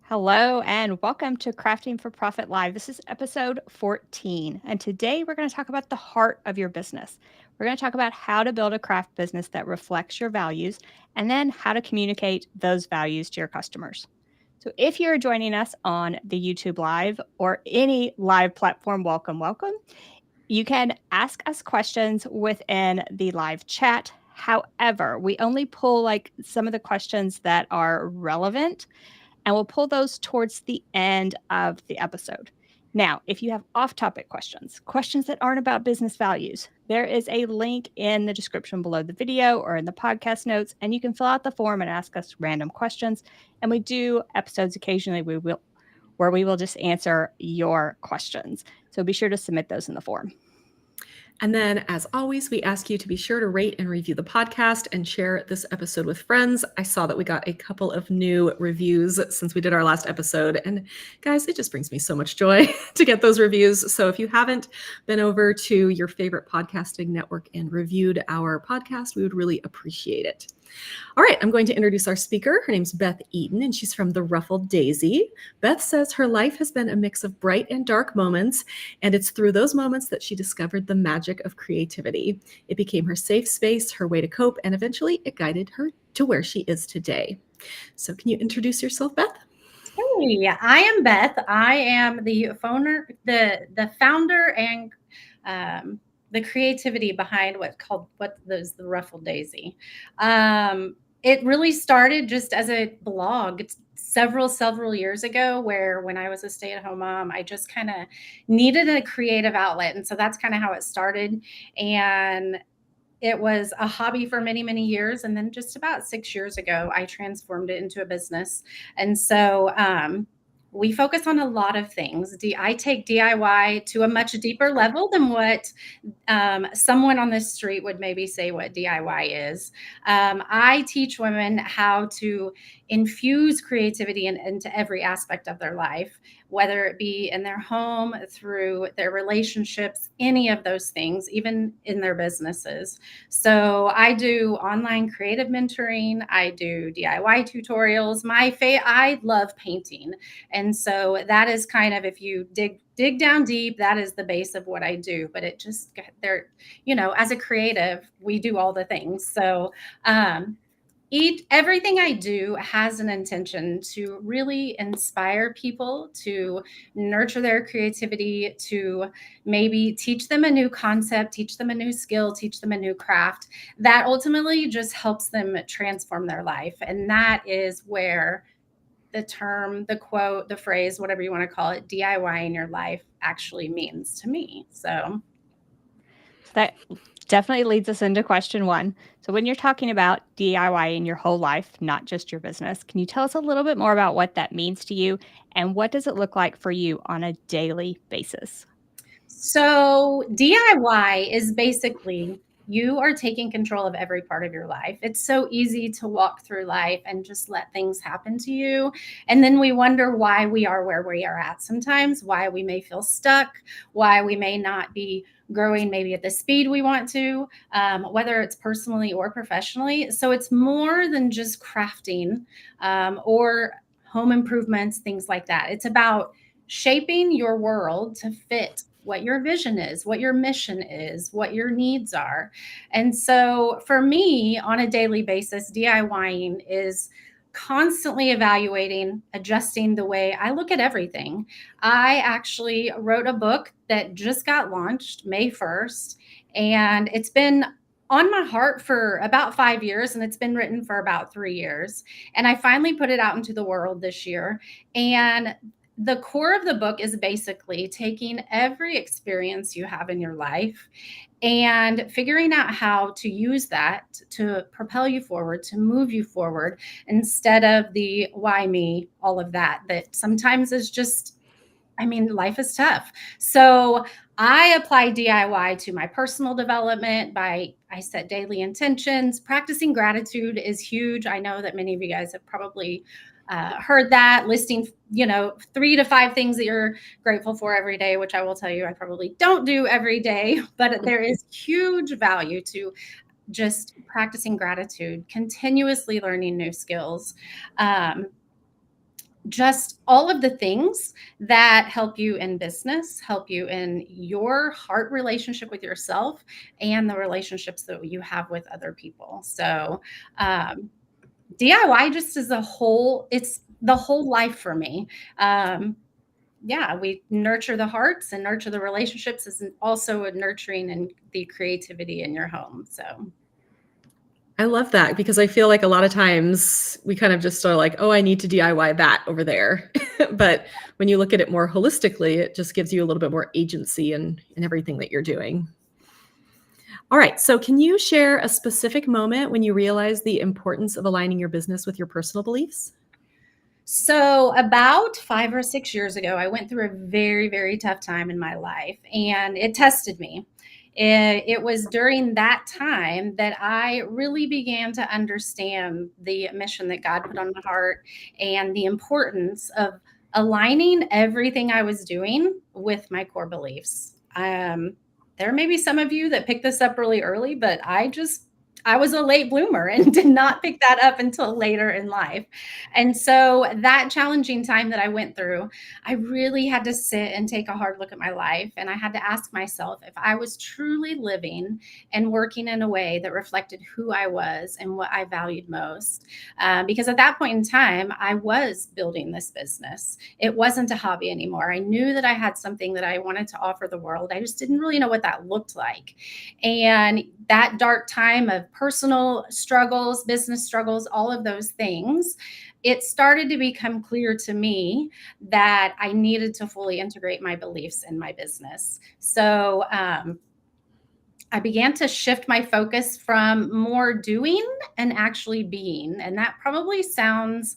Hello and welcome to Crafting for Profit Live. This is episode 14. And today we're going to talk about the heart of your business. We're going to talk about how to build a craft business that reflects your values and then how to communicate those values to your customers. So if you're joining us on the YouTube Live or any live platform, welcome, welcome. You can ask us questions within the live chat. However, we only pull like some of the questions that are relevant and we'll pull those towards the end of the episode. Now, if you have off topic questions, questions that aren't about business values, there is a link in the description below the video or in the podcast notes, and you can fill out the form and ask us random questions. And we do episodes occasionally where we will just answer your questions. So be sure to submit those in the form. And then, as always, we ask you to be sure to rate and review the podcast and share this episode with friends. I saw that we got a couple of new reviews since we did our last episode. And guys, it just brings me so much joy to get those reviews. So if you haven't been over to your favorite podcasting network and reviewed our podcast, we would really appreciate it. All right, I'm going to introduce our speaker. Her name's Beth Eaton, and she's from the Ruffled Daisy. Beth says her life has been a mix of bright and dark moments, and it's through those moments that she discovered the magic of creativity. It became her safe space, her way to cope, and eventually it guided her to where she is today. So can you introduce yourself, Beth? Hey, I am Beth. I am the founder and the creativity behind the Ruffled Daisy. It really started just as a blog several years ago, where when I was a stay-at-home mom, I just kind of needed a creative outlet, and so that's kind of how it started. And it was a hobby for many years, and then just about 6 years ago, I transformed it into a business. And so we focus on a lot of things. I take DIY to a much deeper level than what someone on the street would maybe say what DIY is. I teach women how to infuse creativity into every aspect of their life, whether it be in their home, through their relationships, any of those things, even in their businesses. So I do online creative mentoring. I do DIY tutorials. I love painting. And so that is kind of, if you dig down deep, that is the base of what I do. But it just, as a creative, we do all the things. So everything I do has an intention to really inspire people, to nurture their creativity, to maybe teach them a new concept, teach them a new skill, teach them a new craft that ultimately just helps them transform their life. And that is where the term, the quote, the phrase, whatever you want to call it, DIY in your life actually means to me. So that definitely leads us into question one. So when you're talking about DIY in your whole life, not just your business, can you tell us a little bit more about what that means to you and what does it look like for you on a daily basis? So DIY is basically you are taking control of every part of your life. It's so easy to walk through life and just let things happen to you. And then we wonder why we are where we are at sometimes, why we may feel stuck, why we may not be growing maybe at the speed we want to, whether it's personally or professionally. So it's more than just crafting or home improvements, things like that. It's about shaping your world to fit what your vision is, what your mission is, what your needs are. And so for me, on a daily basis, DIYing is constantly evaluating, adjusting the way I look at everything. I actually wrote a book that just got launched May 1st, and it's been on my heart for about 5 years, and it's been written for about 3 years. And I finally put it out into the world this year. And the core of the book is basically taking every experience you have in your life and figuring out how to use that to propel you forward, to move you forward, instead of the why me, all of that sometimes is just, life is tough. So I apply DIY to my personal development I set daily intentions. Practicing gratitude is huge. I know that many of you guys have probably heard that, listing, 3 to 5 things that you're grateful for every day, which I will tell you, I probably don't do every day, but there is huge value to just practicing gratitude, continuously learning new skills. just all of the things that help you in business, help you in your heart relationship with yourself and the relationships that you have with other people. So, DIY just as a whole, it's the whole life for me. Yeah, we nurture the hearts and nurture the relationships is also a nurturing and the creativity in your home. So, I love that because I feel like a lot of times we kind of just are like, oh, I need to DIY that over there. But when you look at it more holistically, it just gives you a little bit more agency in everything that you're doing. All right. So, can you share a specific moment when you realized the importance of aligning your business with your personal beliefs? so about 5 or 6 years ago, I went through a very, very tough time in my life and it tested me. It was during that time that I really began to understand the mission that God put on my heart and the importance of aligning everything I was doing with my core beliefs. There may be some of you that picked this up really early, but I was a late bloomer and did not pick that up until later in life. And so that challenging time that I went through, I really had to sit and take a hard look at my life. And I had to ask myself if I was truly living and working in a way that reflected who I was and what I valued most. Because at that point in time, I was building this business. It wasn't a hobby anymore. I knew that I had something that I wanted to offer the world. I just didn't really know what that looked like. And that dark time of personal struggles, business struggles, all of those things, it started to become clear to me that I needed to fully integrate my beliefs in my business. So I began to shift my focus from more doing and actually being. And that probably sounds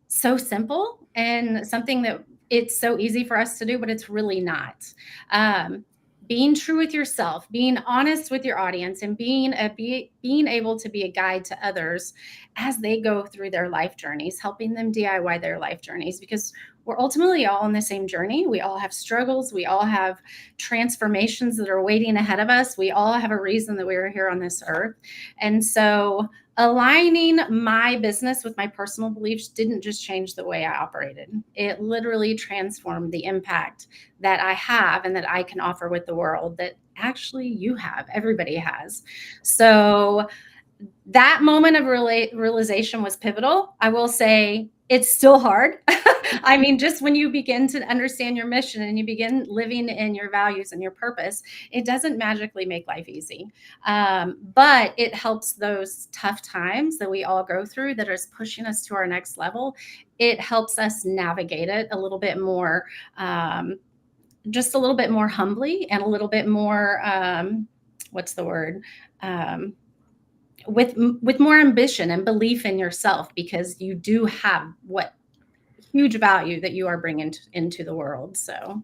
so simple and something that it's so easy for us to do, but it's really not. Um, being true with yourself, being honest with your audience, and being able to be a guide to others as they go through their life journeys, helping them DIY their life journeys, because we're ultimately all on the same journey. We all have struggles. We all have transformations that are waiting ahead of us. We all have a reason that we are here on this earth. And so aligning my business with my personal beliefs didn't just change the way I operated. It literally transformed the impact that I have and that I can offer with the world that actually you have, everybody has. So that moment of realization was pivotal. I will say it's still hard. I mean, just when you begin to understand your mission and you begin living in your values and your purpose, it doesn't magically make life easy. But it helps those tough times that we all go through that is pushing us to our next level. It helps us navigate it a little bit more, just a little bit more humbly and a little bit more, what's the word? Um, with more ambition and belief in yourself because you do have what huge value that you are bringing into the world. So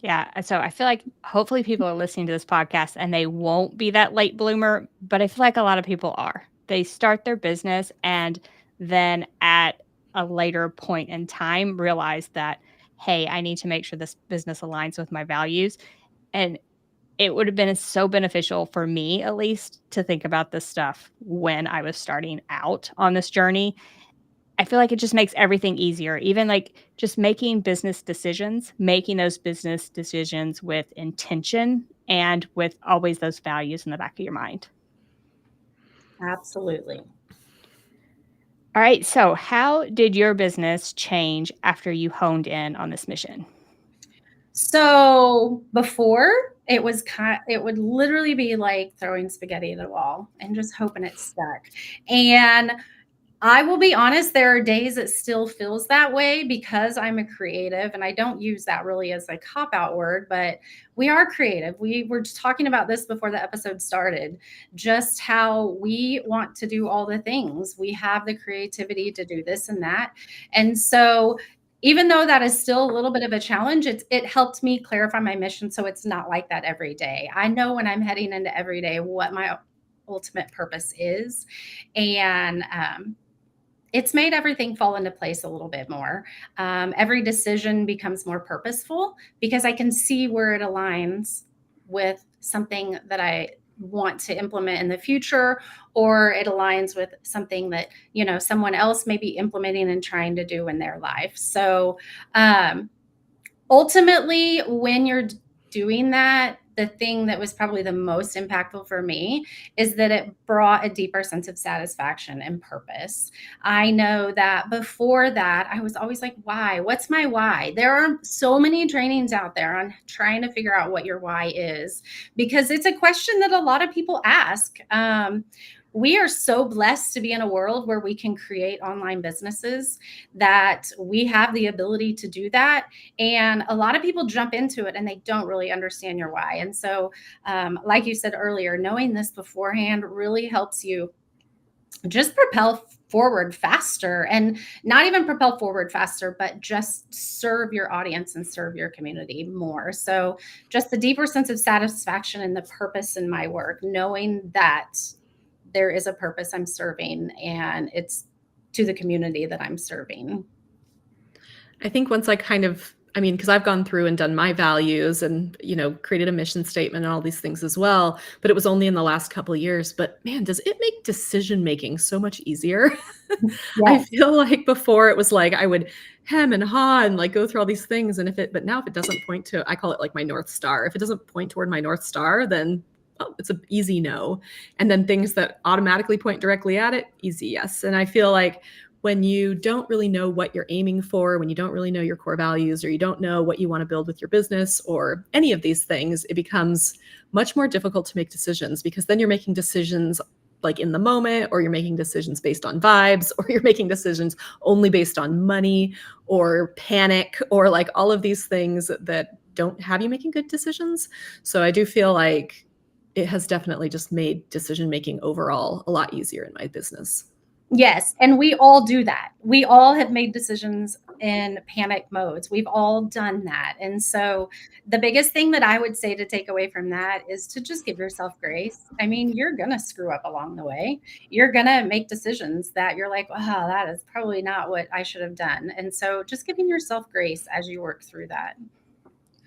Yeah, so I feel like hopefully people are listening to this podcast and they won't be that late bloomer, but I feel like a lot of people are. They start their business and then at a later point in time realize that, hey, I need to make sure this business aligns with my values. And it would have been so beneficial for me, at least, to think about this stuff when I was starting out on this journey. I feel like it just makes everything easier, even, like, just making those business decisions with intention and with always those values in the back of your mind. absolutely. All right, so how did your business change after you honed in on this mission? So before it would literally be like throwing spaghetti at a wall and just hoping it stuck. And I will be honest, there are days it still feels that way because I'm a creative, and I don't use that really as a cop out word, but we are creative. We were just talking about this before the episode started, just how we want to do all the things. We have the creativity to do this and that. And so even though that is still a little bit of a challenge, it helped me clarify my mission so it's not like that every day. I know when I'm heading into every day what my ultimate purpose is. And it's made everything fall into place a little bit more. Every decision becomes more purposeful because I can see where it aligns with something that want to implement in the future, or it aligns with something that, someone else may be implementing and trying to do in their life. So ultimately, when you're doing that, the thing that was probably the most impactful for me is that it brought a deeper sense of satisfaction and purpose. I know that before that, I was always like, why? What's my why? There are so many trainings out there on trying to figure out what your why is, because it's a question that a lot of people ask. We are so blessed to be in a world where we can create online businesses, that we have the ability to do that. And a lot of people jump into it and they don't really understand your why. And so, like you said earlier, knowing this beforehand really helps you just propel forward faster, and not even propel forward faster, but just serve your audience and serve your community more. So just the deeper sense of satisfaction and the purpose in my work, knowing that there is a purpose I'm serving and it's to the community that I'm serving. I think once because I've gone through and done my values and, created a mission statement and all these things as well, but it was only in the last couple of years. But man, does it make decision making so much easier? I Yes. feel like before it was like I would hem and haw and like go through all these things. But now if it doesn't point to, I call it like my North Star. If it doesn't point toward my North Star, then it's an easy no. And then things that automatically point directly at it, easy yes. And I feel like when you don't really know what you're aiming for, when you don't really know your core values, or you don't know what you want to build with your business or any of these things, it becomes much more difficult to make decisions, because then you're making decisions like in the moment, or you're making decisions based on vibes, or you're making decisions only based on money or panic, or like all of these things that don't have you making good decisions. So I do feel like it has definitely just made decision making overall a lot easier in my business. Yes. And we all do that. We all have made decisions in panic modes. We've all done that. And so the biggest thing that I would say to take away from that is to just give yourself grace. I mean, you're going to screw up along the way. You're going to make decisions that you're like, wow, that is probably not what I should have done. And so just giving yourself grace as you work through that.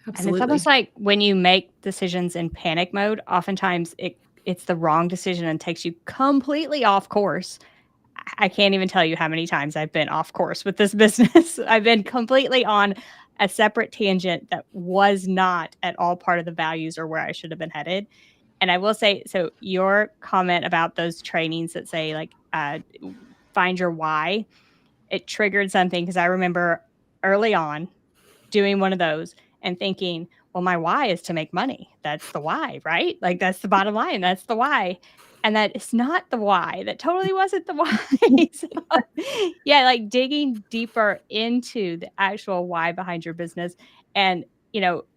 And it's almost like when you make decisions in panic mode, oftentimes it's the wrong decision and takes you completely off course. I can't even tell you how many times I've been off course with this business. I've been completely on a separate tangent that was not at all part of the values or where I should have been headed. And I will say, so your comment about those trainings that say like, find your why, it triggered something, because I remember early on doing one of those and thinking, well, my why is to make money. That's the why, right? Like that's the bottom line. That's the why. And that is not the why. That totally wasn't the why. So, yeah, like digging deeper into the actual why behind your business. And,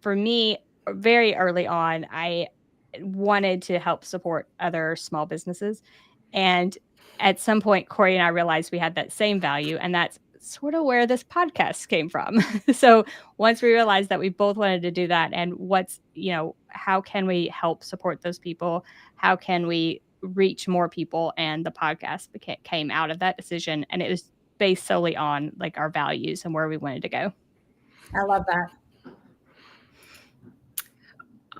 for me, very early on, I wanted to help support other small businesses. And at some point, Corey and I realized we had that same value. And that's sort of where this podcast came from. So once we realized that we both wanted to do that, and how can we help support those people? How can we reach more people? And the podcast came out of that decision. And it was based solely on like our values and where we wanted to go. I love that.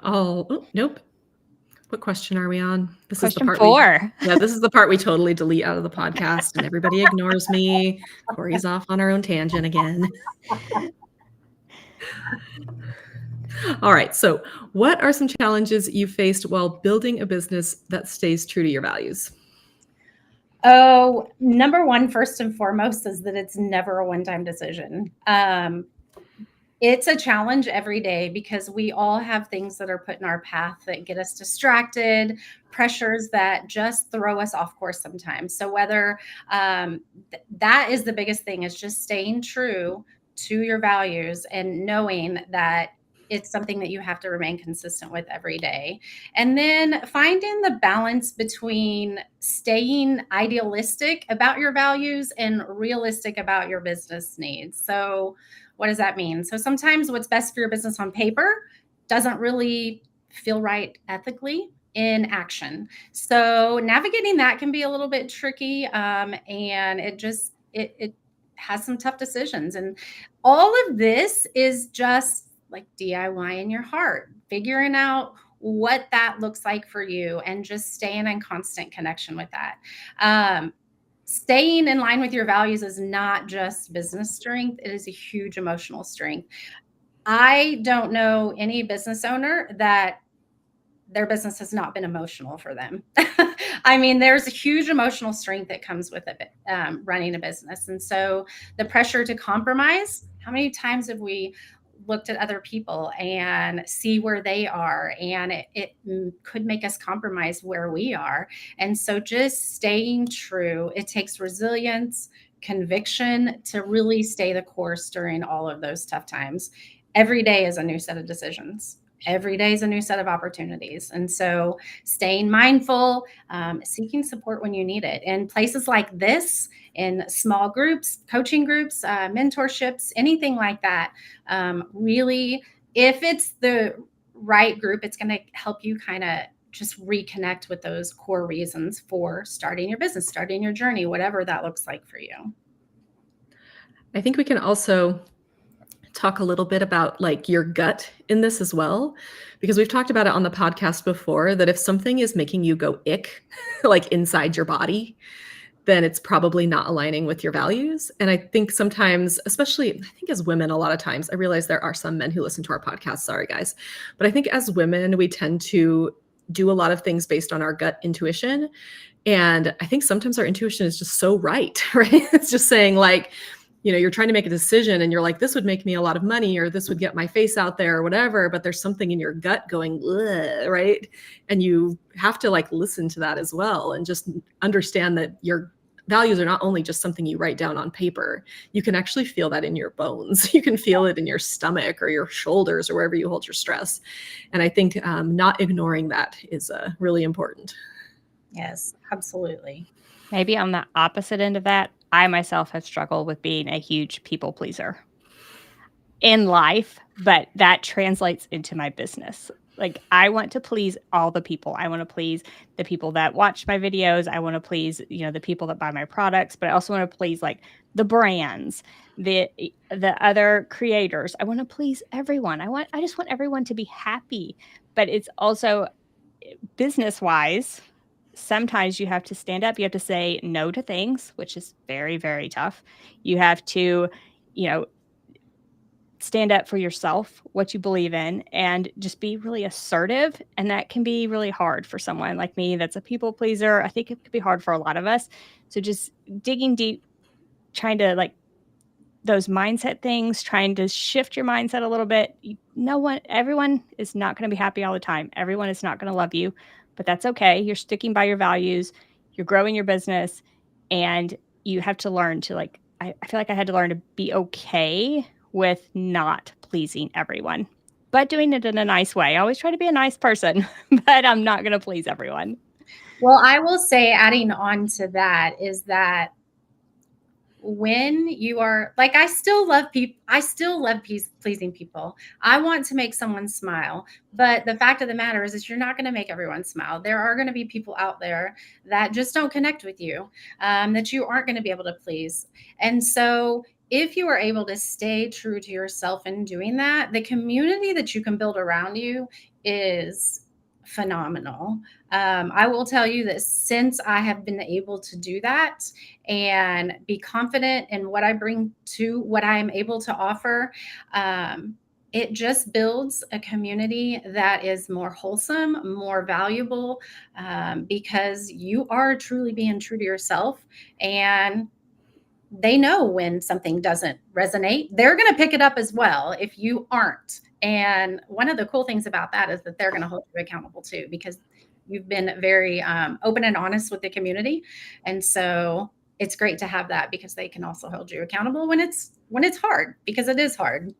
Oh, nope. What question are we on? This Question is the part 4. This is the part we totally delete out of the podcast, and everybody ignores me. Corey's off on her own tangent again. All right. So what are some challenges you faced while building a business that stays true to your values? Oh, number one, first and foremost, is that it's never a one-time decision. It's a challenge every day, because we all have things that are put in our path that get us distracted, pressures that just throw us off course sometimes. So whether that is the biggest thing, is just staying true to your values and knowing that it's something that you have to remain consistent with every day. And then finding the balance between staying idealistic about your values and realistic about your business needs. So what does that mean? So sometimes what's best for your business on paper doesn't really feel right ethically in action. So navigating that can be a little bit tricky, and it has some tough decisions. And all of this is just like DIY in your heart, figuring out what that looks like for you, and just staying in constant connection with that. Staying in line with your values is not just business strength, it is a huge emotional strength. I don't know any business owner that their business has not been emotional for them. I mean, there's a huge emotional strength that comes with it, running a business. And so the pressure to compromise, how many times have we looked at other people and see where they are, and it could make us compromise where we are. And so just staying true, it takes resilience, conviction to really stay the course during all of those tough times. Every day is a new set of decisions. Every day is a new set of opportunities. And so staying mindful, seeking support when you need it. In places like this, in small groups, coaching groups, mentorships, anything like that, really, if it's the right group, it's going to help you kind of just reconnect with those core reasons for starting your business, starting your journey, whatever that looks like for you. I think we can also talk a little bit about like your gut in this as well, because we've talked about it on the podcast before, that if something is making you go ick, like inside your body, then it's probably not aligning with your values. And I think sometimes, especially I think as women, a lot of times, I realize there are some men who listen to our podcast, sorry guys, but I think as women, we tend to do a lot of things based on our gut intuition. And I think sometimes our intuition is just so right, right? It's just saying like, you're trying to make a decision and you're like, this would make me a lot of money, or this would get my face out there or whatever, but there's something in your gut going, ugh, right? And you have to like listen to that as well, and just understand that your values are not only just something you write down on paper. You can actually feel that in your bones. You can feel it in your stomach or your shoulders or wherever you hold your stress. And I think not ignoring that is really important. Yes, absolutely. Maybe on the opposite end of that, I myself have struggled with being a huge people pleaser in life, but that translates into my business. Like, I want to please all the people. I want to please the people that watch my videos. I want to please, the people that buy my products, but I also want to please like the brands, the other creators. I want to please everyone. I just want everyone to be happy. But it's also business-wise, sometimes you have to stand up. You have to say no to things, which is very, very tough. You have to, stand up for yourself, what you believe in, and just be really assertive. And that can be really hard for someone like me that's a people pleaser. I think it could be hard for a lot of us. So just digging deep, trying to like those mindset things, trying to shift your mindset a little bit. Everyone is not going to be happy all the time. Everyone is not going to love you, but that's okay. You're sticking by your values. You're growing your business, and you have to learn to like, I feel like I had to learn to be okay with not pleasing everyone, but doing it in a nice way. I always try to be a nice person, but I'm not going to please everyone. Well, I will say, adding on to that, is that when you are like, I still love people. I still love pleasing people. I want to make someone smile. But the fact of the matter is you're not going to make everyone smile. There are going to be people out there that just don't connect with you, that you aren't going to be able to please. And so if you are able to stay true to yourself in doing that, the community that you can build around you is phenomenal. I will tell you that since I have been able to do that and be confident in what I bring to what I am able to offer, it just builds a community that is more wholesome, more valuable, because you are truly being true to yourself. And they know when something doesn't resonate. They're going to pick it up as well if you aren't. And one of the cool things about that is that they're going to hold you accountable too, because you've been very open and honest with the community. And so it's great to have that, because they can also hold you accountable when it's hard, because it is hard.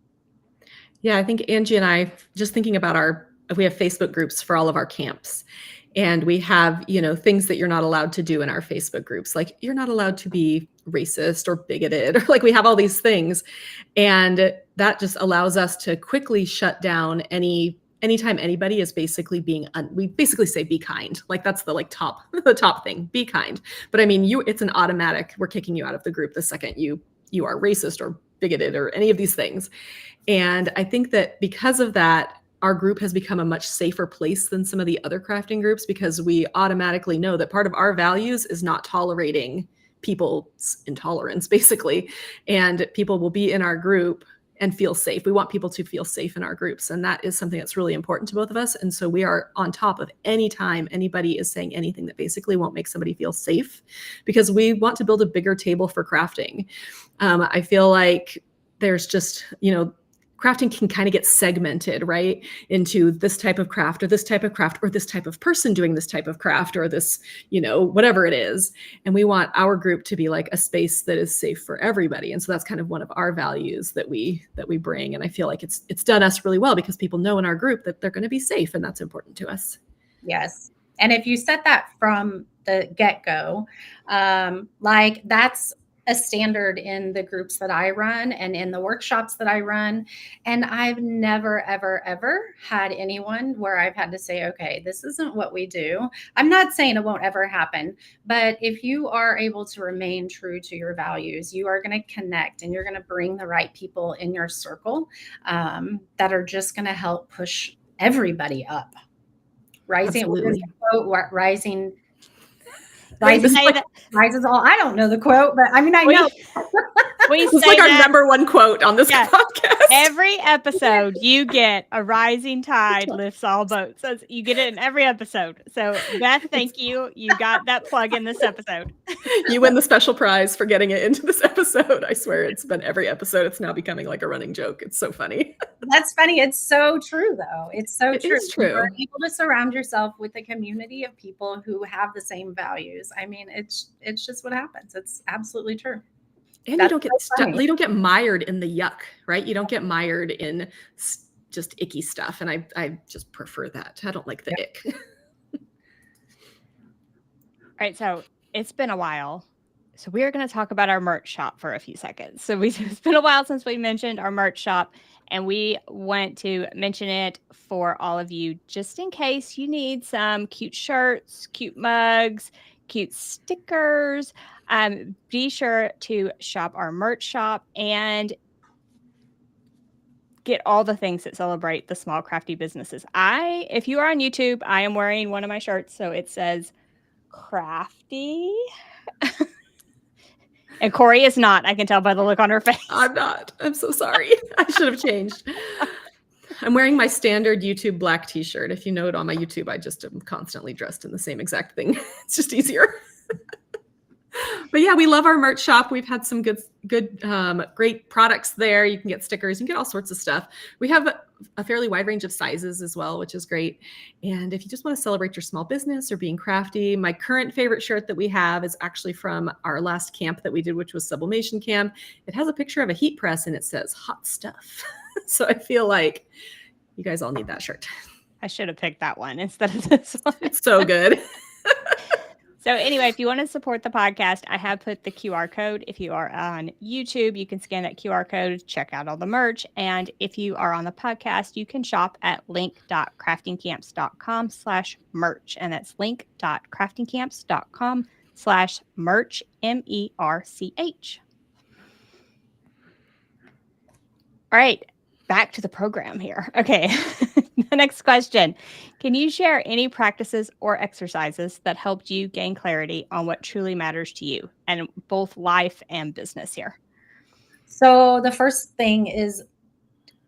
Yeah, I think Angie and I, just thinking about we have Facebook groups for all of our camps. And we have, things that you're not allowed to do in our Facebook groups. Like, you're not allowed to be racist or bigoted, or like we have all these things. And that just allows us to quickly shut down anytime anybody is basically we basically say, be kind. Like, that's the the top thing, be kind. But I mean, it's an automatic, we're kicking you out of the group the second you are racist or bigoted or any of these things. And I think that because of that, our group has become a much safer place than some of the other crafting groups, because we automatically know that part of our values is not tolerating people's intolerance, basically. And people will be in our group and feel safe. We want people to feel safe in our groups. And that is something that's really important to both of us. And so we are on top of any time anybody is saying anything that basically won't make somebody feel safe, because we want to build a bigger table for crafting. I feel like there's just, crafting can kind of get segmented, right, into this type of craft or this type of craft or this type of person doing this type of craft or this, whatever it is. And we want our group to be like a space that is safe for everybody. And so that's kind of one of our values that we bring. And I feel like it's done us really well, because people know in our group that they're going to be safe, and that's important to us. Yes. And if you set that from the get-go, like that's a standard in the groups that I run and in the workshops that I run. And I've never, ever, ever had anyone where I've had to say, okay, this isn't what we do. I'm not saying it won't ever happen, but if you are able to remain true to your values, you are going to connect and you're going to bring the right people in your circle that are just going to help push everybody up. Rising rises all. I don't know the quote, but I mean, I know. It's like our number one quote on this podcast. Every episode, you get a rising tide lifts all boats. So you get it in every episode. So Beth, thank you. You got that plug in this episode. You win the special prize for getting it into this episode. I swear it's been every episode. It's now becoming like a running joke. It's so funny. That's funny. It's so true, though. It's so true. It's true. You're able to surround yourself with a community of people who have the same values. I mean, it's just what happens. It's absolutely true. And you don't get mired in the yuck, right? You don't get mired in just icky stuff. And I just prefer that. I don't like the ick. All right. So it's been a while. So we are going to talk about our merch shop for a few seconds. So it's been a while since we mentioned our merch shop, and we want to mention it for all of you, just in case you need some cute shirts, cute mugs, cute stickers. Be sure to shop our merch shop and get all the things that celebrate the small crafty businesses. If you are on YouTube, I am wearing one of my shirts, so it says crafty. And Corey is not. I can tell by the look on her face. I'm not. I'm so sorry. I should have changed. I'm wearing my standard YouTube black t-shirt. If you know it on my YouTube, I just am constantly dressed in the same exact thing. It's just easier. But yeah, we love our merch shop. We've had some good, great products there. You can get stickers, you can get all sorts of stuff. We have a fairly wide range of sizes as well, which is great. And if you just want to celebrate your small business or being crafty, my current favorite shirt that we have is actually from our last camp that we did, which was Sublimation Camp. It has a picture of a heat press and it says hot stuff. So I feel like you guys all need that shirt. I should have picked that one instead of this one. It's so good. So anyway, if you want to support the podcast, I have put the QR code. If you are on YouTube, you can scan that QR code, check out all the merch. And if you are on the podcast, you can shop at link.craftingcamps.com/merch. And that's link.craftingcamps.com/merch, MERCH. All right, back to the program here. Okay, the next question. Can you share any practices or exercises that helped you gain clarity on what truly matters to you, and both life and business here? So the first thing is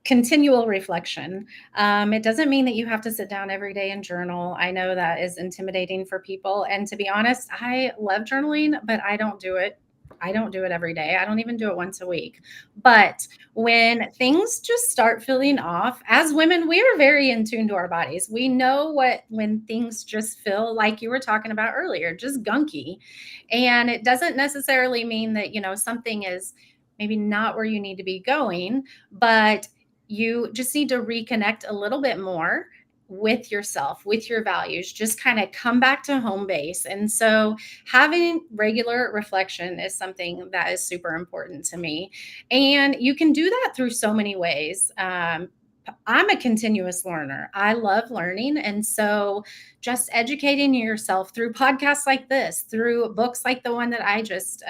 continual reflection. It doesn't mean that you have to sit down every day and journal. I know that is intimidating for people. And to be honest, I love journaling, but I don't do it. I don't do it every day. I don't even do it once a week. But when things just start feeling off, as women, we are very in tune to our bodies. We know when things just feel like you were talking about earlier, just gunky. And it doesn't necessarily mean that, something is maybe not where you need to be going, but you just need to reconnect a little bit more with yourself, with your values, just kind of come back to home base. And so having regular reflection is something that is super important to me. And you can do that through so many ways. I'm a continuous learner. I love learning. And so just educating yourself through podcasts like this, through books like the one that I just,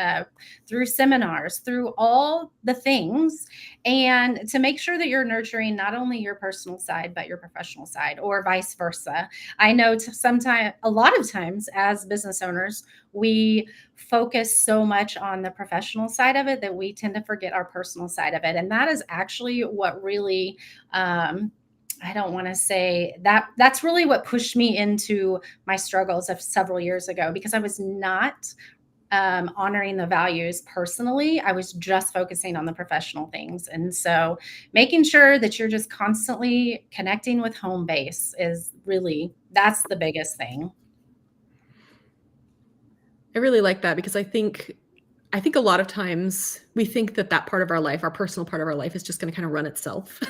through seminars, through all the things, and to make sure that you're nurturing not only your personal side, but your professional side, or vice versa. I know sometimes, a lot of times as business owners, we focus so much on the professional side of it that we tend to forget our personal side of it. And that is actually what really, I don't want to say that that's really what pushed me into my struggles of several years ago, because I was not honoring the values personally. I was just focusing on the professional things. And so making sure that you're just constantly connecting with home base is really, that's the biggest thing. I really like that, because I think a lot of times we think that part of our life, our personal part of our life, is just going to kind of run itself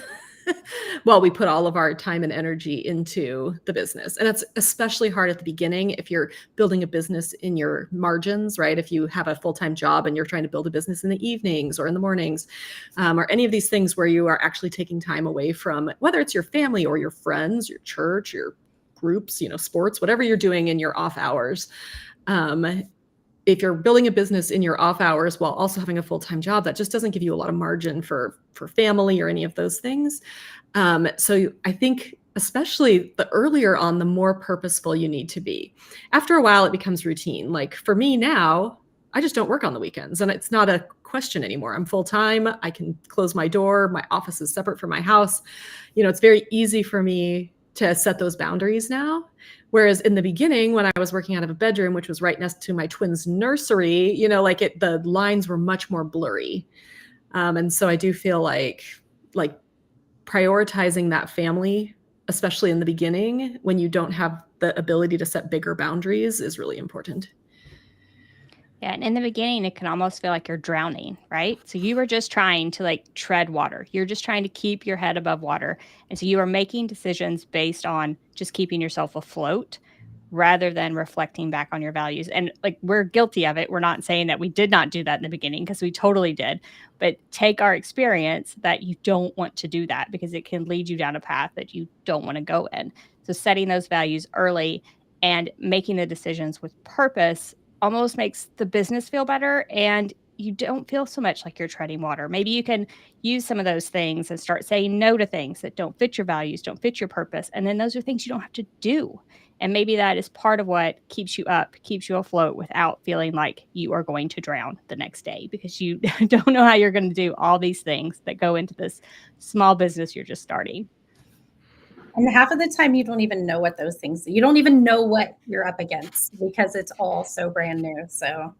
while we put all of our time and energy into the business. And it's especially hard at the beginning if you're building a business in your margins, right? If you have a full-time job and you're trying to build a business in the evenings or in the mornings, or any of these things where you are actually taking time away from, whether it's your family or your friends, your church, your groups, sports, whatever you're doing in your off hours. If you're building a business in your off hours while also having a full-time job, that just doesn't give you a lot of margin for family or any of those things. So I think especially the earlier on, the more purposeful you need to be. After a while, it becomes routine. Like for me now, I just don't work on the weekends, and it's not a question anymore. I'm full-time. I can close my door. My office is separate from my house. It's very easy for me to set those boundaries now. Whereas in the beginning, when I was working out of a bedroom, which was right next to my twins' nursery, the lines were much more blurry. And so I do feel like prioritizing that family, especially in the beginning, when you don't have the ability to set bigger boundaries, is really important. Yeah, and in the beginning, it can almost feel like you're drowning, right? So you were just trying to tread water. You're just trying to keep your head above water. And so you are making decisions based on just keeping yourself afloat rather than reflecting back on your values. And we're guilty of it. We're not saying that we did not do that in the beginning, because we totally did. But take our experience that you don't want to do that, because it can lead you down a path that you don't want to go in. So setting those values early and making the decisions with purpose almost makes the business feel better, and you don't feel so much like you're treading water. Maybe you can use some of those things and start saying no to things that don't fit your values, don't fit your purpose. And then those are things you don't have to do. And maybe that is part of what keeps you up, keeps you afloat without feeling like you are going to drown the next day, because you don't know how you're going to do all these things that go into this small business you're just starting. And half of the time, you don't even know what those things, you don't even know what you're up against, because it's all so brand new. So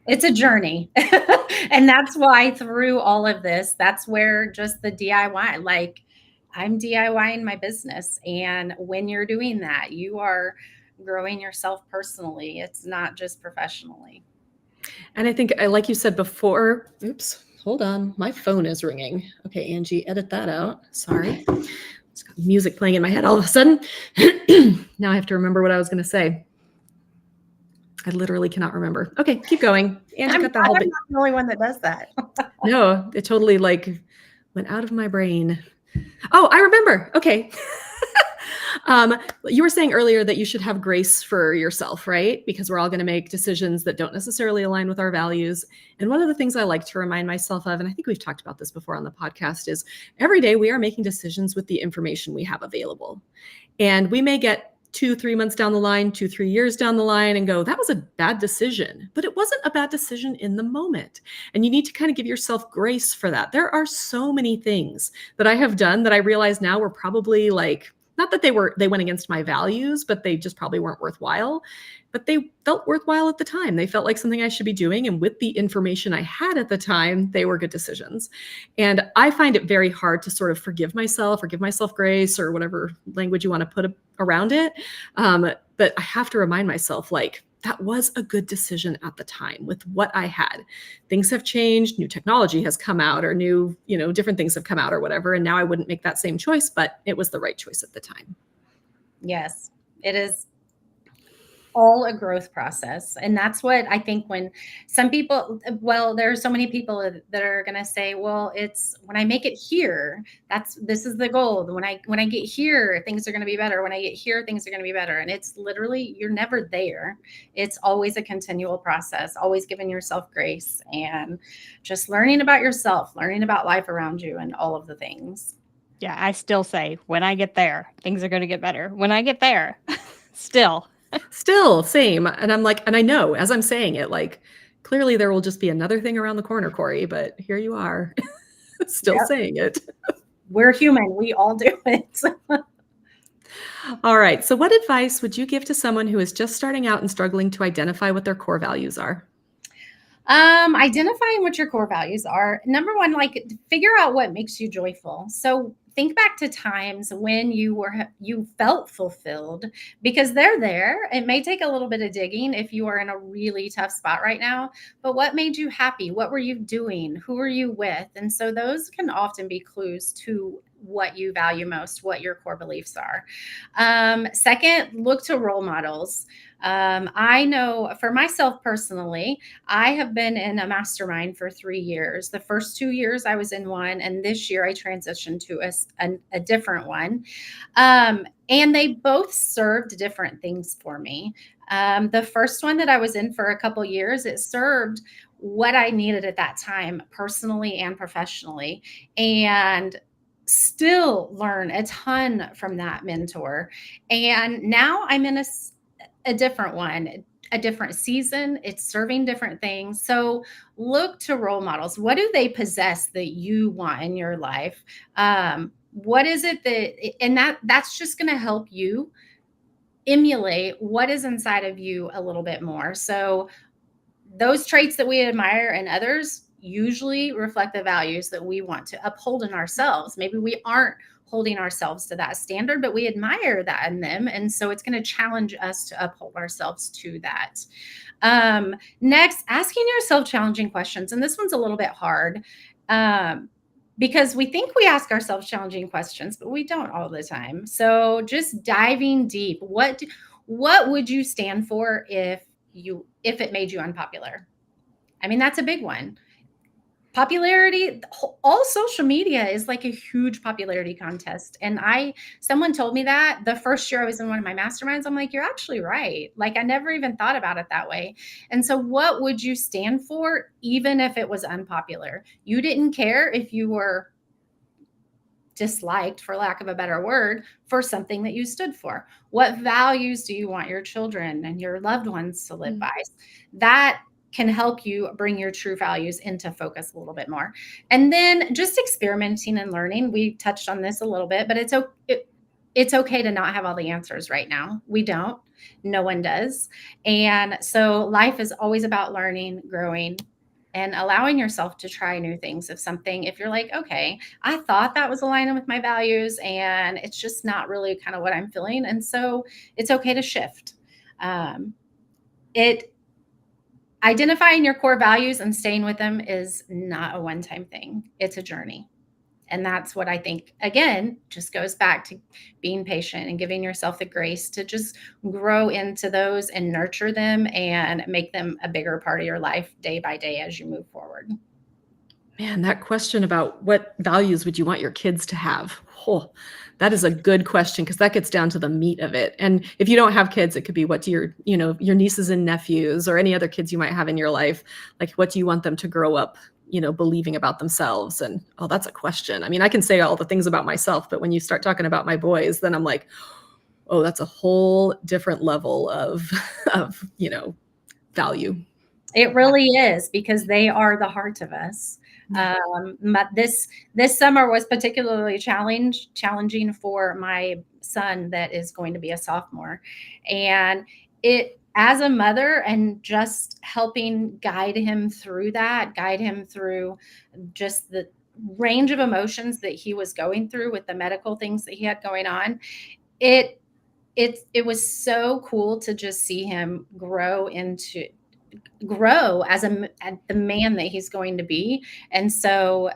it's a journey. And that's why through all of this, that's where just the DIY, I'm DIYing my business. And when you're doing that, you are growing yourself personally. It's not just professionally. And I think, like you said before, oops, hold on. My phone is ringing. Okay, Angie, edit that out. Sorry. It's got music playing in my head all of a sudden. Now I have to remember what I was going to say. I literally cannot remember. Okay, keep going. Angie, cut that whole bit. I'm not the only one that does that. No, it totally went out of my brain. Oh, I remember. Okay. You were saying earlier that you should have grace for yourself, right? Because we're all going to make decisions that don't necessarily align with our values. And one of the things I like to remind myself of, and I think we've talked about this before on the podcast, is every day we are making decisions with the information we have available. And we may get 2-3 months down the line, 2-3 years down the line, and go, that was a bad decision. But it wasn't a bad decision in the moment. And you need to kind of give yourself grace for that. There are so many things that I have done that I realize now were probably not that they went against my values, but they just probably weren't worthwhile. But they felt worthwhile at the time. They felt like something I should be doing. And with the information I had at the time, they were good decisions. And I find it very hard to sort of forgive myself or give myself grace, or whatever language you want to put around it. But I have to remind myself, that was a good decision at the time with what I had. Things have changed, new technology has come out, or new, different things have come out or whatever. And now I wouldn't make that same choice, but it was the right choice at the time. Yes, it is. all a growth process. And that's what I think when some people, well, there are so many people that are going to say, well, it's when I make it here, this is the goal. When I get here, things are going to be better. When I get here, things are going to be better. And it's literally, you're never there. It's always a continual process, always giving yourself grace and just learning about yourself, learning about life around you and all of the things. Yeah, I still say when I get there, things are going to get better. When I get there, still. Still, same. And I'm like, and I know as I'm saying it, like, clearly there will just be another thing around the corner, Corey, but here you are, still Yep. saying it. We're human. We all do it. All right. So, what advice would you give to someone who is just starting out and struggling to identify what their core values are? Identifying what your core values are. Number one, like figure out what makes you joyful. So think back to times when you felt fulfilled, because they're there. It may take a little bit of digging if you are in a really tough spot right now, but what made you happy? What were you doing? Who were you with? And so those can often be clues to what you value most, what your core beliefs are. Second, look to role models. I know for myself personally, I have been in a mastermind for 3 years. The first 2 years I was in one, and this year I transitioned to a different one. And they both served different things for me. The first one that I was in for a couple years, it served what I needed at that time, personally and professionally, and still learn a ton from that mentor. And now I'm in a different one, a different season. It's serving different things. So look to role models. What do they possess that you want in your life? What is it and that's just going to help you emulate what is inside of you a little bit more. So those traits that we admire in others usually reflect the values that we want to uphold in ourselves. Maybe we aren't holding ourselves to that standard, but we admire that in them. And so it's going to challenge us to uphold ourselves to that. Next, asking yourself challenging questions. And this one's a little bit hard because we think we ask ourselves challenging questions, but we don't all the time. So just diving deep. What would you stand for if it made you unpopular? I mean, that's a big one. Popularity, all social media is like a huge popularity contest. And someone told me that the first year I was in one of my masterminds. I'm like, you're actually right. Like, I never even thought about it that way. And so what would you stand for, even if it was unpopular? You didn't care if you were disliked, for lack of a better word, for something that you stood for. What values do you want your children and your loved ones to live by? That can help you bring your true values into focus a little bit more. And then just experimenting and learning. We touched on this a little bit, but it's okay to not have all the answers right now. We don't. No one does. And so life is always about learning, growing, and allowing yourself to try new things. If you're like, okay, I thought that was aligning with my values and it's just not really kind of what I'm feeling. And so it's okay to shift. Identifying your core values and staying with them is not a one-time thing. It's a journey. And that's what I think, again, just goes back to being patient and giving yourself the grace to just grow into those and nurture them and make them a bigger part of your life day by day as you move forward. Man, that question about what values would you want your kids to have? Oh, that is a good question, because that gets down to the meat of it. And if you don't have kids, it could be what do your nieces and nephews or any other kids you might have in your life, like what do you want them to grow up, believing about themselves? And that's a question. I mean, I can say all the things about myself, but when you start talking about my boys, then I'm like, oh, that's a whole different level of value. It really is, because they are the heart of us. This summer was particularly challenging for my son that is going to be a sophomore, and as a mother and just helping guide him through just the range of emotions that he was going through with the medical things that he had going on. It was so cool to just see him grow as the man that he's going to be. And so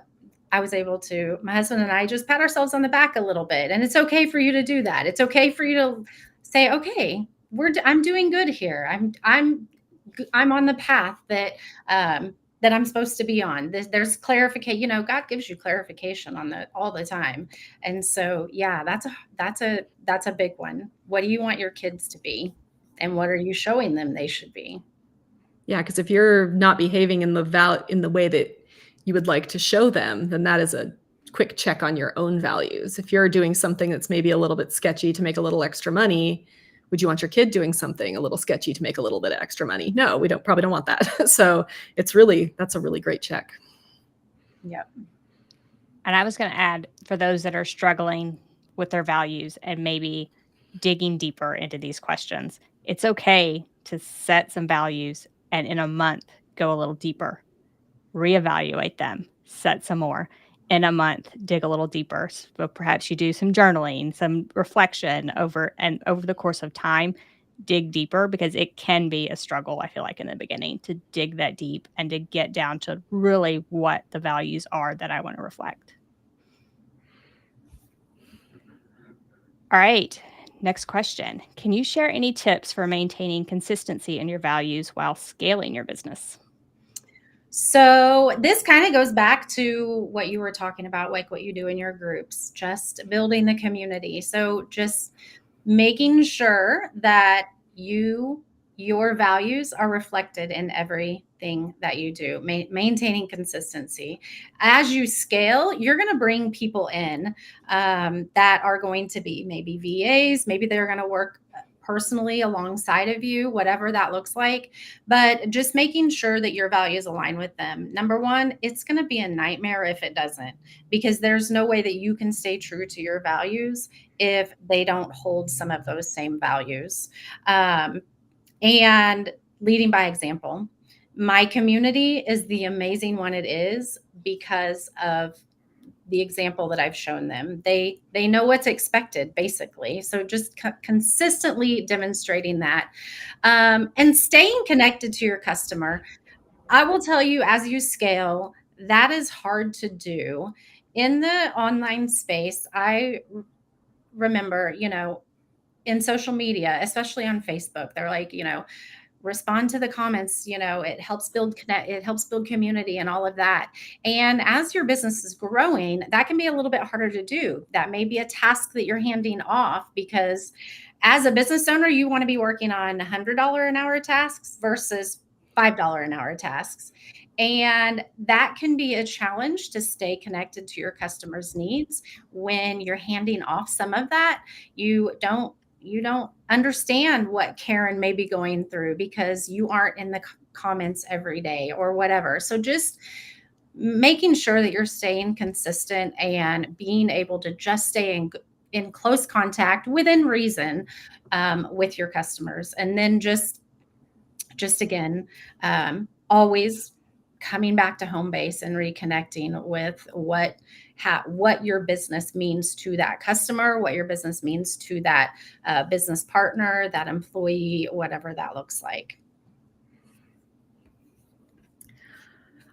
I was able to, my husband and I just pat ourselves on the back a little bit. And it's okay for you to do that. It's okay for you to say, okay, I'm doing good here. I'm on the path that that I'm supposed to be on. There's clarification. God gives you clarification on all the time, and so yeah, that's a big one. What do you want your kids to be, and what are you showing them they should be? Yeah, because if you're not behaving in the way that you would like to show them, then that is a quick check on your own values. If you're doing something that's maybe a little bit sketchy to make a little extra money, would you want your kid doing something a little sketchy to make a little bit of extra money? No, we probably don't want that. So that's a really great check. Yep. And I was going to add, for those that are struggling with their values and maybe digging deeper into these questions, it's okay to set some values and in a month go a little deeper, reevaluate them, set some more. In a month, dig a little deeper. So perhaps you do some journaling, some reflection over the course of time, dig deeper, because it can be a struggle, I feel like, in the beginning to dig that deep and to get down to really what the values are that I want to reflect. All right. Next question. Can you share any tips for maintaining consistency in your values while scaling your business? So this kind of goes back to what you were talking about, like what you do in your groups, just building the community. So just making sure that your values are reflected in everything that you do, maintaining consistency. As you scale, you're going to bring people in that are going to be maybe VAs, maybe they're going to work personally alongside of you, whatever that looks like. But just making sure that your values align with them. Number one, it's going to be a nightmare if it doesn't, because there's no way that you can stay true to your values if they don't hold some of those same values. And leading by example. My community is the amazing one it is because of the example that I've shown them. They know what's expected, basically. So just consistently demonstrating that, and staying connected to your customer. I will tell you, as you scale, that is hard to do in the online space. I remember, in social media, especially on Facebook, they're like, respond to the comments, it helps build community and all of that. And as your business is growing, that can be a little bit harder to do. That may be a task that you're handing off, because as a business owner, you want to be working on $100 an hour tasks versus $5 an hour tasks. And that can be a challenge to stay connected to your customers' needs when you're handing off some of that. You don't understand what Karen may be going through because you aren't in the comments every day or whatever. So just making sure that you're staying consistent and being able to just stay in close contact within reason with your customers. And then just again, always coming back to home base and reconnecting with what your business means to that customer, what your business means to that business partner, that employee, whatever that looks like.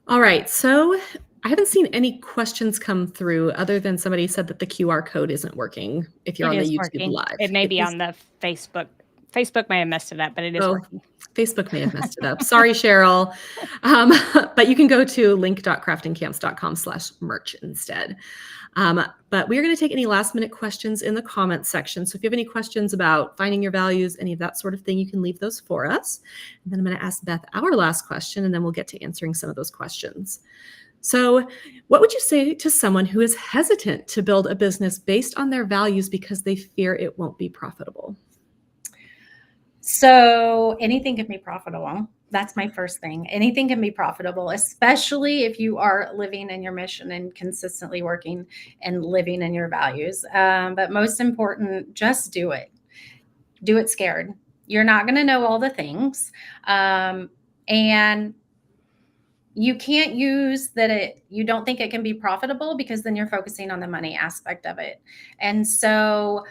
All right. So I haven't seen any questions come through other than somebody said that the QR code isn't working if you're on the YouTube Live. It may be on the Facebook. Facebook may have messed it up, but it is working. Facebook may have messed it up. Sorry, Cheryl. But you can go to link.craftingcamps.com/merch instead. But we are going to take any last minute questions in the comments section. So if you have any questions about finding your values, any of that sort of thing, you can leave those for us. And then I'm going to ask Beth our last question, and then we'll get to answering some of those questions. So what would you say to someone who is hesitant to build a business based on their values because they fear it won't be profitable? So anything can be profitable. That's my first thing. Anything can be profitable, especially if you are living in your mission and consistently working and living in your values. But most important, just do it. Do it scared. You're not going to know all the things. And you can't use that you don't think it can be profitable, because then you're focusing on the money aspect of it. And so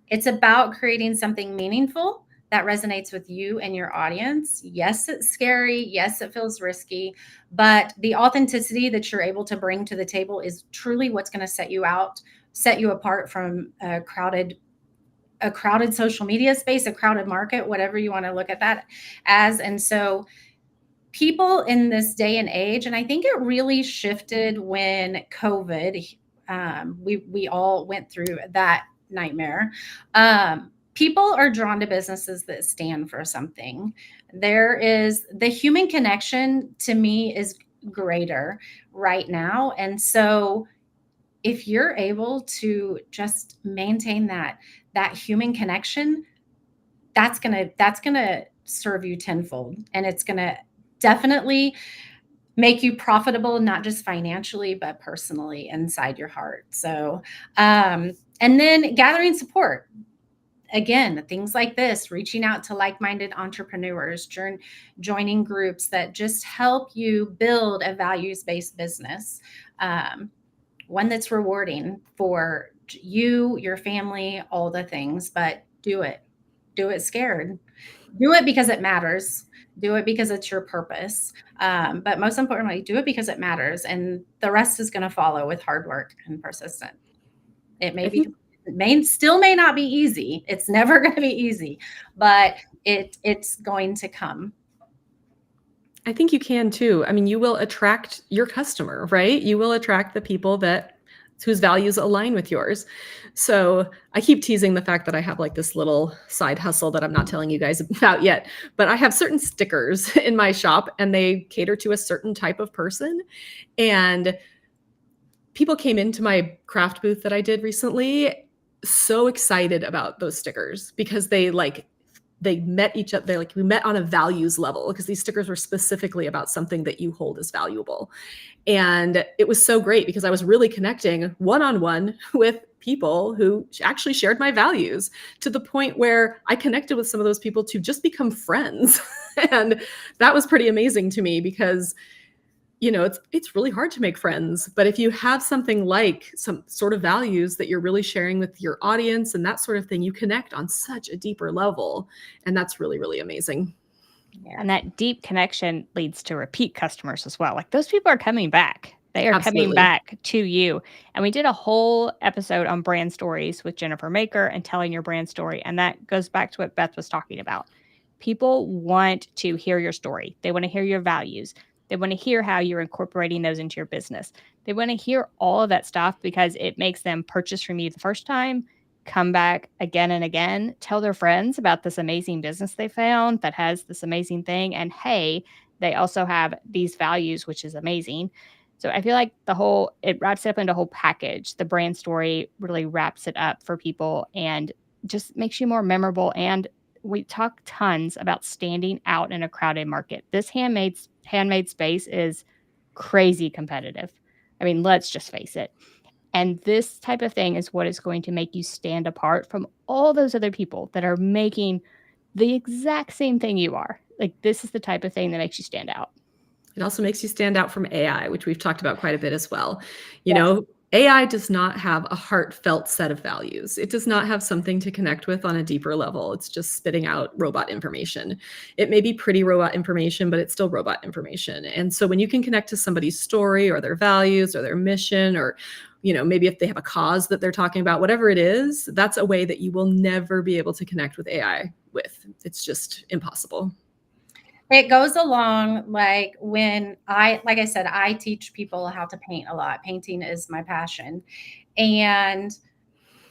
it's about creating something meaningful that resonates with you and your audience. Yes, it's scary. Yes, it feels risky, but the authenticity that you're able to bring to the table is truly what's going to set you apart from a crowded a crowded social media space, a crowded market, whatever you want to look at that as. And so people in this day and age, and I think it really shifted when COVID, we all went through that nightmare. People are drawn to businesses that stand for something. There is the human connection, to me, is greater right now. And so if you're able to just maintain that human connection, that's gonna serve you tenfold, and it's gonna definitely make you profitable, not just financially, but personally inside your heart. So, and then gathering support. Again, things like this, reaching out to like-minded entrepreneurs, joining groups that just help you build a values-based business, one that's rewarding for you, your family, all the things. But do it. Do it scared. Do it because it matters. Do it because it's your purpose. But most importantly, do it because it matters. And the rest is going to follow with hard work and persistent. It still may not be easy. It's never going to be easy, but it's going to come. I think you can too. I mean, you will attract your customer, right? You will attract the people whose values align with yours. So I keep teasing the fact that I have like this little side hustle that I'm not telling you guys about yet, but I have certain stickers in my shop and they cater to a certain type of person. And people came into my craft booth that I did recently so excited about those stickers because they met each other. We met on a values level because these stickers were specifically about something that you hold as valuable. And it was so great because I was really connecting one-on-one with people who actually shared my values to the point where I connected with some of those people to just become friends. And that was pretty amazing to me because it's really hard to make friends, but if you have something like some sort of values that you're really sharing with your audience and that sort of thing, you connect on such a deeper level. And that's really, really amazing. Yeah. And that deep connection leads to repeat customers as well. Like those people are coming back. They are coming back to you. And we did a whole episode on brand stories with Jennifer Maker and telling your brand story. And that goes back to what Beth was talking about. People want to hear your story. They want to hear your values. They want to hear how you're incorporating those into your business. They want to hear all of that stuff because it makes them purchase from you the first time, come back again and again, tell their friends about this amazing business they found that has this amazing thing. And hey, they also have these values, which is amazing. So I feel like it wraps it up into a whole package. The brand story really wraps it up for people and just makes you more memorable. And we talk tons about standing out in a crowded market. This handmade space is crazy competitive. I mean, let's just face it. And this type of thing is what is going to make you stand apart from all those other people that are making the exact same thing you are. Like this is the type of thing that makes you stand out. It also makes you stand out from AI, which we've talked about quite a bit as well. Yes. AI does not have a heartfelt set of values. It does not have something to connect with on a deeper level. It's just spitting out robot information. It may be pretty robot information, but it's still robot information. And so when you can connect to somebody's story or their values or their mission, or maybe if they have a cause that they're talking about, whatever it is, that's a way that you will never be able to connect with AI with. It's just impossible. It goes along like I said, I teach people how to paint a lot. Painting is my passion. And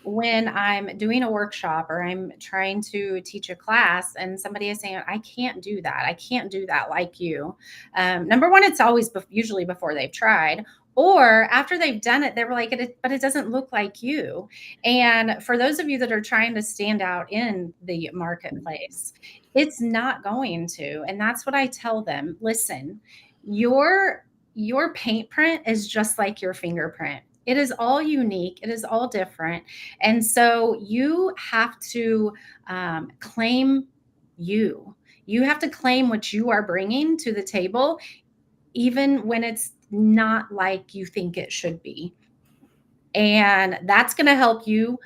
when I'm doing a workshop or I'm trying to teach a class and somebody is saying, I can't do that. I can't do that like you. Number one, it's always usually before they've tried. Or after they've done it, they were like, but it doesn't look like you. And for those of you that are trying to stand out in the marketplace, it's not going to. And that's what I tell them. Listen, your paint print is just like your fingerprint. It is all unique. It is all different. And so you have to claim you. You have to claim what you are bringing to the table, even when it's not like you think it should be. And that's going to help you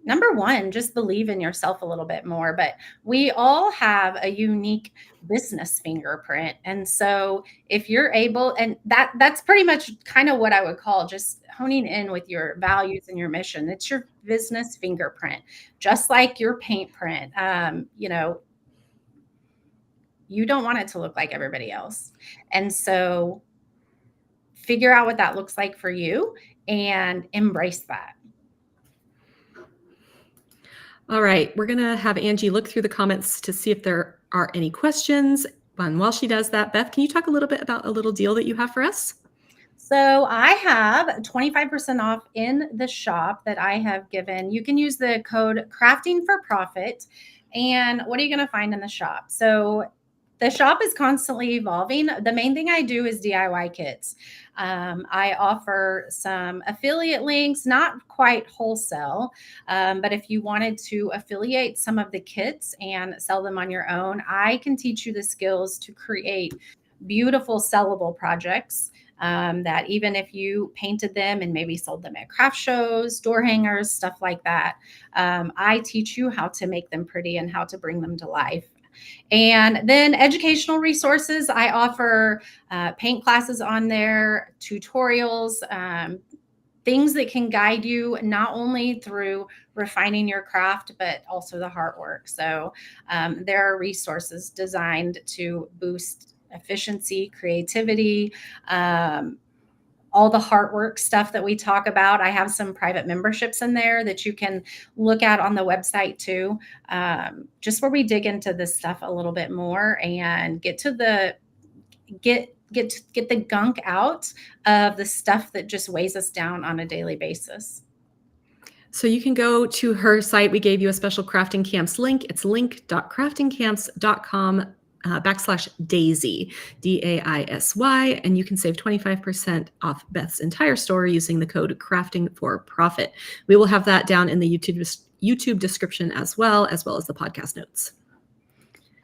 number one, just believe in yourself a little bit more. But we all have a unique business fingerprint. And so if you're able, and that's pretty much kind of what I would call just honing in with your values and your mission. It's your business fingerprint, just like your paint print. You don't want it to look like everybody else. And so figure out what that looks like for you and embrace that. All right, we're going to have Angie look through the comments to see if there are any questions. And while she does that, Beth, can you talk a little bit about a little deal that you have for us? So I have 25% off in the shop that I have given. You can use the code Crafting for Profit. And what are you going to find in the shop? So the shop is constantly evolving. The main thing I do is DIY kits. I offer some affiliate links, not quite wholesale, but if you wanted to affiliate some of the kits and sell them on your own, I can teach you the skills to create beautiful sellable projects that even if you painted them and maybe sold them at craft shows, door hangers, stuff like that, I teach you how to make them pretty and how to bring them to life. And then educational resources, I offer paint classes on there, tutorials, things that can guide you not only through refining your craft, but also the artwork. So there are resources designed to boost efficiency, creativity, all the artwork stuff that we talk about. I have some private memberships in there that you can look at on the website too, just where we dig into this stuff a little bit more and get the gunk out of the stuff that just weighs us down on a daily basis. So you can go to her site. We gave you a special Crafting Camps link. It's link.craftingcamps.com /Daisy, DAISY, and you can save 25% off Beth's entire store using the code Crafting for Profit. We will have that down in the YouTube description as well as the podcast notes.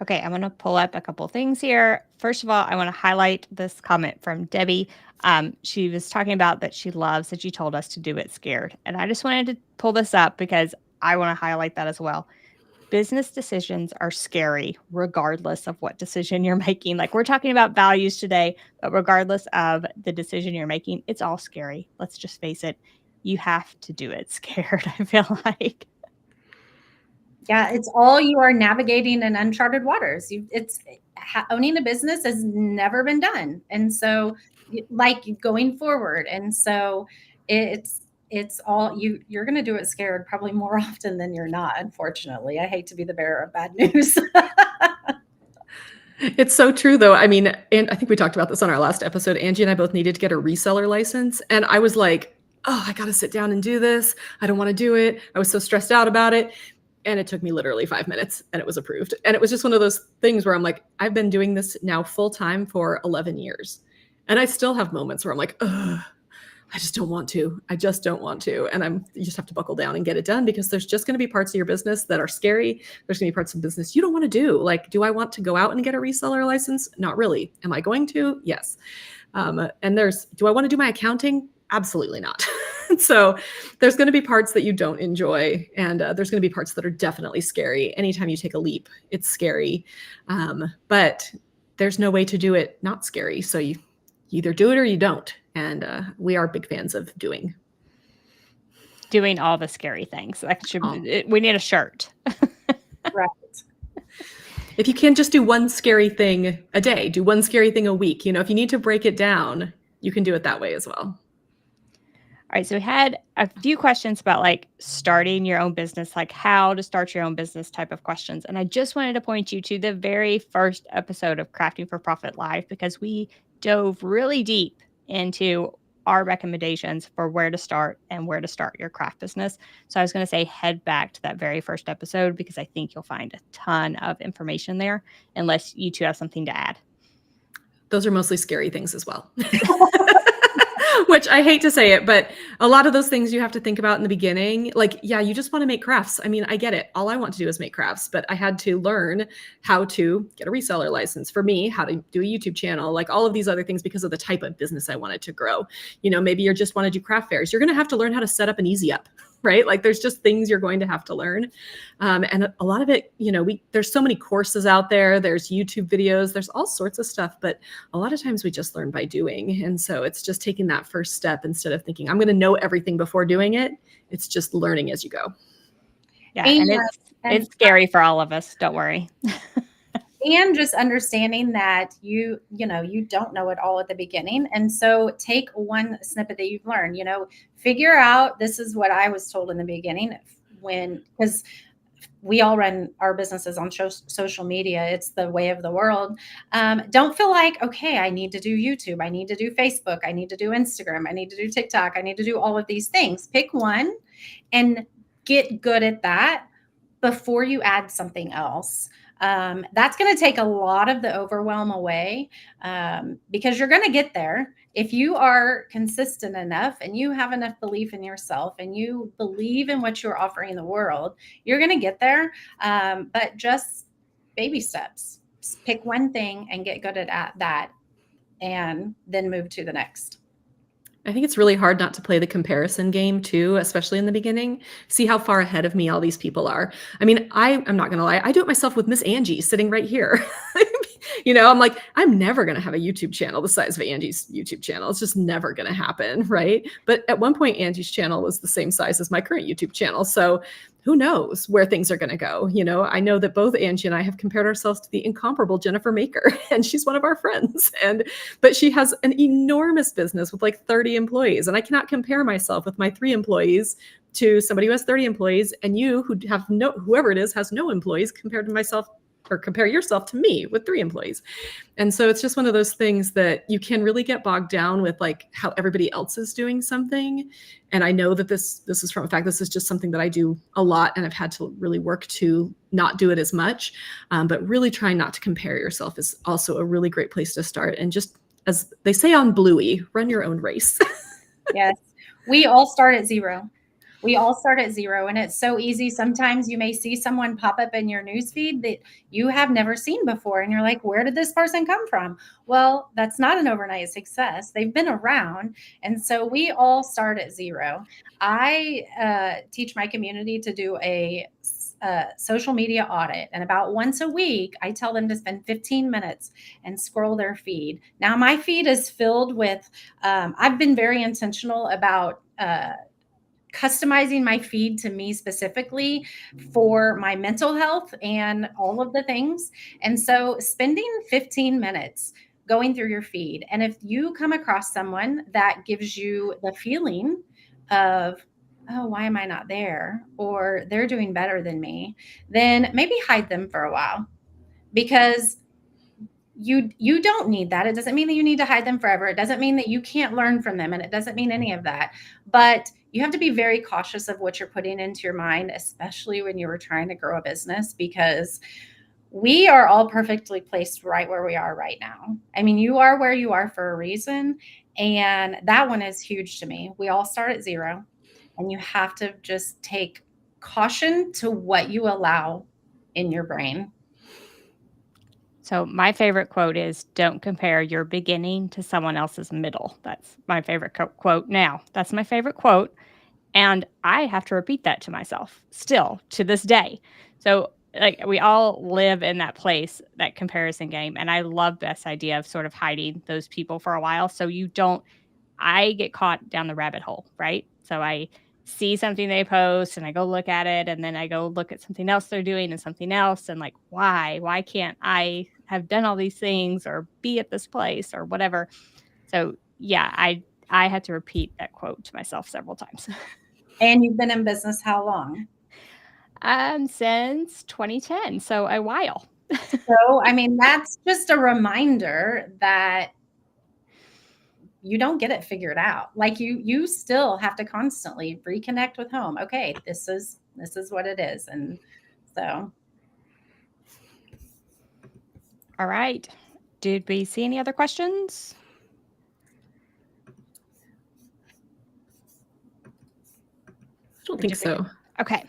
Okay, I'm going to pull up a couple things here. First of all, I want to highlight this comment from Debbie. She was talking about that she loves that you told us to do it scared. And I just wanted to pull this up because I want to highlight that as well. Business decisions are scary regardless of what decision you're making. Like we're talking about values today, but regardless of the decision you're making, it's all scary. Let's just face it. You have to do it scared, I feel like. Yeah, it's all you are navigating in uncharted waters. Owning a business has never been done. And so like going forward. And so it's all you're going to do it scared probably more often than you're not. Unfortunately, I hate to be the bearer of bad news. It's so true though. I mean, and I think we talked about this on our last episode. Angie and I both needed to get a reseller license. And I was like, oh, I got to sit down and do this. I don't want to do it. I was so stressed out about it. And it took me literally 5 minutes and it was approved. And it was just one of those things where I'm like, I've been doing this now full time for 11 years. And I still have moments where I'm like, ugh, I just don't want to. I just don't want to. And you just have to buckle down and get it done because there's just going to be parts of your business that are scary. There's going to be parts of business you don't want to do. Like, do I want to go out and get a reseller license? Not really. Am I going to? Yes. And do I want to do my accounting? Absolutely not. So there's going to be parts that you don't enjoy. And there's going to be parts that are definitely scary. Anytime you take a leap, it's scary. But there's no way to do it not scary. So you either do it or you don't. And we are big fans of doing all the scary things. We need a shirt. Right. If you can just do one scary thing a day, do one scary thing a week. If you need to break it down, you can do it that way as well. All right. So we had a few questions about like starting your own business, like how to start your own business type of questions. And I just wanted to point you to the very first episode of Crafting for Profit Live, because we dove really deep into our recommendations for where to start and where to start your craft business. So I was going to say head back to that very first episode because I think you'll find a ton of information there, unless you two have something to add. Those are mostly scary things as well. Which I hate to say it, but a lot of those things you have to think about in the beginning. Like, yeah, you just want to make crafts. I mean, I get it. All I want to do is make crafts, but I had to learn how to get a reseller license for me, how to do a YouTube channel, like all of these other things because of the type of business I wanted to grow. Maybe you just want to do craft fairs. You're going to have to learn how to set up an easy up. right? Like there's just things you're going to have to learn. And a lot of it, there's so many courses out there, there's YouTube videos, there's all sorts of stuff, but a lot of times we just learn by doing. And so it's just taking that first step instead of thinking, I'm going to know everything before doing it. It's just learning as you go. Yeah. And it's scary for all of us. Don't worry. And just understanding that you don't know it all at the beginning. And so take one snippet that you've learned, figure out, this is what I was told in the beginning because we all run our businesses on social media. It's the way of the world. Don't feel like, okay, I need to do YouTube. I need to do Facebook. I need to do Instagram. I need to do TikTok. I need to do all of these things. Pick one and get good at that before you add something else. That's going to take a lot of the overwhelm away because you're going to get there. If you are consistent enough and you have enough belief in yourself and you believe in what you're offering the world, you're going to get there. But just baby steps. Just pick one thing and get good at that and then move to the next. I think it's really hard not to play the comparison game too, especially in the beginning. See how far ahead of me all these people are. I mean, I'm not going to lie. I do it myself with Miss Angie sitting right here. I'm like, I'm never going to have a YouTube channel the size of Angie's YouTube channel. It's just never going to happen. Right. But at one point, Angie's channel was the same size as my current YouTube channel. So who knows where things are going to go? I know that both Angie and I have compared ourselves to the incomparable Jennifer Maker, and she's one of our friends. But she has an enormous business with like 30 employees. And I cannot compare myself with my 3 employees to somebody who has 30 employees, and you who have whoever it is has no employees compared to myself, or compare yourself to me with 3 employees. And so it's just one of those things that you can really get bogged down with, like how everybody else is doing something. And I know that this is from a fact, this is just something that I do a lot, and I've had to really work to not do it as much. But really trying not to compare yourself is also a really great place to start. And just, as they say on Bluey, run your own race. Yes. We all start at zero. And it's so easy. Sometimes you may see someone pop up in your newsfeed that you have never seen before. And you're like, where did this person come from? Well, that's not an overnight success. They've been around. And so we all start at zero. I teach my community to do a social media audit. And about once a week, I tell them to spend 15 minutes and scroll their feed. Now, my feed is filled with, I've been very intentional about customizing my feed to me specifically for my mental health and all of the things. And so spending 15 minutes going through your feed. And if you come across someone that gives you the feeling of, oh, why am I not there? Or they're doing better than me, then maybe hide them for a while, because you don't need that. It doesn't mean that you need to hide them forever. It doesn't mean that you can't learn from them. And it doesn't mean any of that. But you have to be very cautious of what you're putting into your mind, especially when you were trying to grow a business, because we are all perfectly placed right where we are right now. I mean, you are where you are for a reason. And that one is huge to me. We all start at zero, and you have to just take caution to what you allow in your brain. So my favorite quote is, don't compare your beginning to someone else's middle. That's my favorite quote now. That's my favorite quote. And I have to repeat that to myself still to this day. So like we all live in that place, that comparison game. And I love Beth's idea of sort of hiding those people for a while. So I get caught down the rabbit hole, right? So I see something they post and I go look at it, and then I go look at something else they're doing and something else. And like, why can't I have done all these things or be at this place or whatever? So yeah, I had to repeat that quote to myself several times. And you've been in business how long? Since 2010, so a while. So, I mean, that's just a reminder that you don't get it figured out. Like you still have to constantly reconnect with home. Okay, this is what it is. And so. All right. Did we see any other questions? I don't think so. Okay.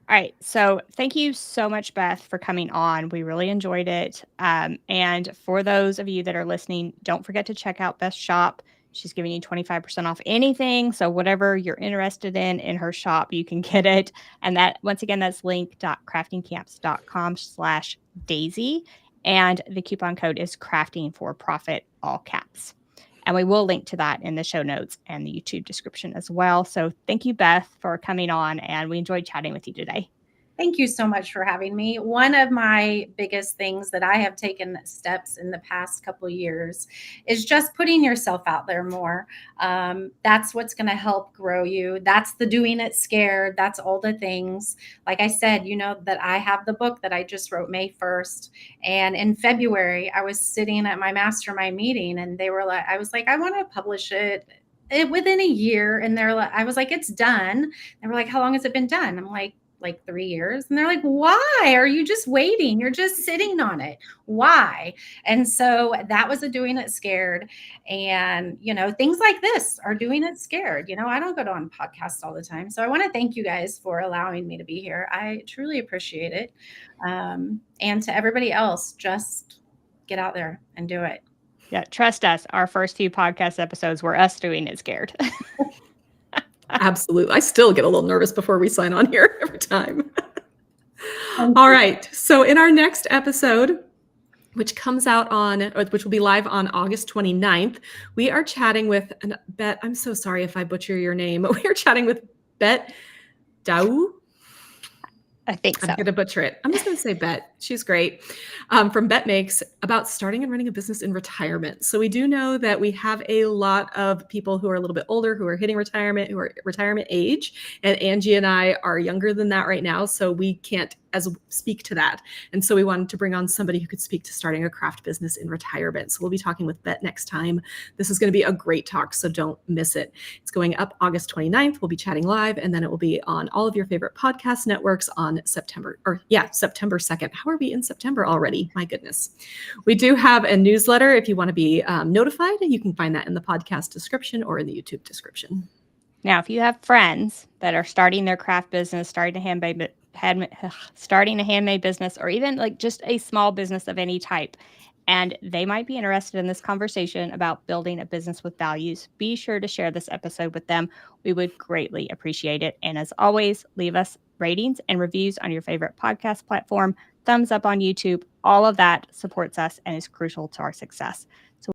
All right. So thank you so much, Beth, for coming on. We really enjoyed it. And for those of you that are listening, don't forget to check out Beth's shop. She's giving you 25% off anything. So whatever you're interested in her shop, you can get it. And that, once again, that's link.craftingcamps.com/Daisy. And the coupon code is crafting for profit, all caps. And we will link to that in the show notes and the YouTube description as well. So thank you, Beth, for coming on. And we enjoyed chatting with you today. Thank you so much for having me. One of my biggest things that I have taken steps in the past couple of years is just putting yourself out there more. That's what's going to help grow you. That's the doing it scared. That's all the things. Like I said, that I have the book that I just wrote May 1st. And in February, I was sitting at my mastermind meeting and I was like, I want to publish it within a year. And I was like, it's done. They were like, how long has it been done? I'm like 3 years. And they're like, why are you just waiting? You're just sitting on it. Why? And so that was a doing it scared. And, things like this are doing it scared. I don't go on podcasts all the time. So I want to thank you guys for allowing me to be here. I truly appreciate it. And to everybody else, just get out there and do it. Yeah. Trust us. Our first few podcast episodes were us doing it scared. Absolutely. I still get a little nervous before we sign on here every time. All right. So in our next episode, which will be live on August 29th, we are chatting with Beth. I'm so sorry if I butcher your name, but we are chatting with Beth Eaton. I think so. I'm going to butcher it. I'm just going to say Bet. She's great. From Bet Makes, about starting and running a business in retirement. So we do know that we have a lot of people who are a little bit older, who are hitting retirement, who are retirement age. And Angie and I are younger than that right now. So we can't speak to that. And so we wanted to bring on somebody who could speak to starting a craft business in retirement. So we'll be talking with Bet next time. This is going to be a great talk, so don't miss it. It's going up August 29th. We'll be chatting live, and then it will be on all of your favorite podcast networks on September 2nd. How are we in September already? My goodness. We do have a newsletter. If you want to be notified, you can find that in the podcast description or in the YouTube description. Now, if you have friends that are starting their craft business, starting a handmade business, or even like just a small business of any type, and they might be interested in this conversation about building a business with values, be sure to share this episode with them. We would greatly appreciate it. And as always, leave us ratings and reviews on your favorite podcast platform, thumbs up on YouTube. All of that supports us and is crucial to our success.